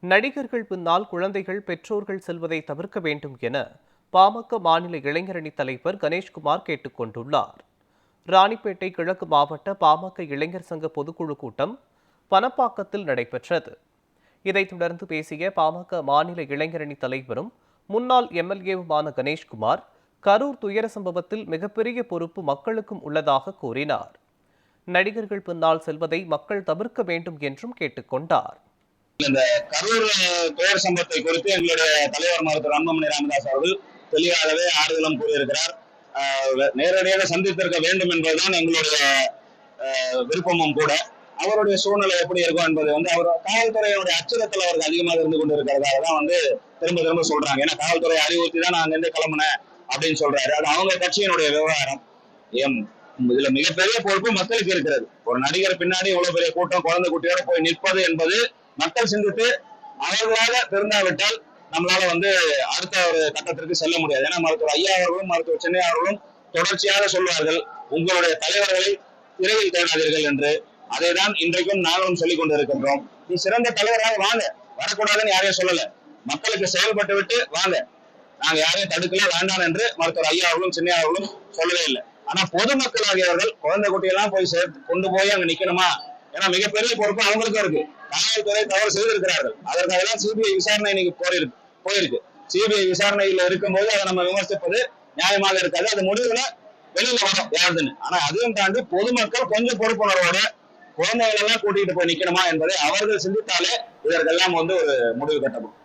நடிகர்கள் பின்னால் குழந்தைகள் பெற்றோர்கள் செல்வதை தவிர்க்க வேண்டும் என பாமக மாநில இளைஞரணி தலைவர் கணேஷ்குமார் கேட்டுக் கொண்டுள்ளார். ராணிப்பேட்டை கிழக்கு மாவட்ட பாமக இளைஞர் சங்க பொதுக்குழு கூட்டம் பனப்பாக்கத்தில் நடைபெற்றது. இதைத் தொடர்ந்து பேசிய பாமக மாநில இளைஞரணி தலைவரும் முன்னாள் எம்எல்ஏவுமான கணேஷ்குமார், கரூர் துயர சம்பவத்தில் மிகப்பெரிய பொறுப்பு மக்களுக்கும் உள்ளதாக கூறினார். நடிகர்கள் பின்னால் செல்வதை மக்கள் தவிர்க்க வேண்டும் என்றும் கேட்டுக் கொண்டார். இந்த கரூர் துயர் சம்பவத்தை குறித்து எங்களுடைய தலைவர் மருத்துவர் அன்புமணி ராமதாஸ் அவர்கள் தெளிவாகவே ஆறுதலும் கூறியிருக்கிறார். நேரடியாக சந்தித்திருக்க வேண்டும் என்பதுதான் எங்களுடைய விருப்பமும் கூட. அவருடைய சூழ்நிலை எப்படி இருக்கும் என்பது அவர் காவல்துறையினுடைய அச்சுறுத்தல் அவருக்கு அதிகமாக இருந்து கொண்டு இருக்கிறதாக தான் திரும்ப திரும்ப சொல்றாங்க. ஏன்னா காவல்துறை அறிவுறுத்தி தான் நான் அங்கிருந்து கிளம்புனேன் அப்படின்னு சொல்றாரு. அது அவங்க கட்சியினுடைய விவகாரம். இதுல மிகப்பெரிய பொறுப்பு மக்களுக்கு இருக்கிறது. ஒரு நடிகர் பின்னாடி இவ்வளவு பெரிய கூட்டம் குழந்தை குட்டியோட போய் நிற்பது என்பது மக்கள் சிந்தித்து அவர்களாக திருந்தாவிட்டால் நம்மளால அடுத்த ஒரு கட்டத்திற்கு செல்ல முடியாது. ஏன்னா மருத்துவர் ஐயா அவர்களும் மருத்துவர் சென்னை அவர்களும் தொடர்ச்சியாக சொல்வார்கள், உங்களுடைய தலைவர்களை திரையில் தேடாதீர்கள் என்று. அதைதான் இன்றைக்கும் நாங்களும் சொல்லிக் கொண்டு இருக்கின்றோம். நீ சிறந்த தலைவராக வாங்க, வரக்கூடாதுன்னு யாரையும் சொல்லல, மக்களுக்கு செயல்பட்டு விட்டு வாங்க, நாங்க யாரையும் தடுக்கல வேண்டாம் என்று மருத்துவர் ஐயா அவர்களும் சென்னை அவர்களும் சொல்லவே இல்லை. ஆனா பொதுமக்கள் ஆகியவர்கள் குழந்தை குட்டியெல்லாம் போய் கொண்டு போய் அங்க நிக்கணுமா? ஏன்னா மிகப்பெரிய பொறுப்பு அவங்களுக்கும் இருக்கு. காவல்துறை தவறு செய்திருக்கிறார்கள், அதற்காக சிபிஐ விசாரணை இன்னைக்கு போயிருக்கு. சிபிஐ விசாரணையில இருக்கும்போது அதை நம்ம விமர்சிப்பது நியாயமாக இருக்காது. அது முடிவுல வெளியில வரும் யாருன்னு. ஆனா அதையும் தாண்டி பொதுமக்கள் கொஞ்சம் பொறுப்புணர்வோட குழந்தைகள் எல்லாம் கூட்டிட்டு போய் நிக்கணுமா என்பதை அவர்கள் சிந்தித்தாலே இதற்கெல்லாம் ஒரு முடிவு கட்டப்படும்.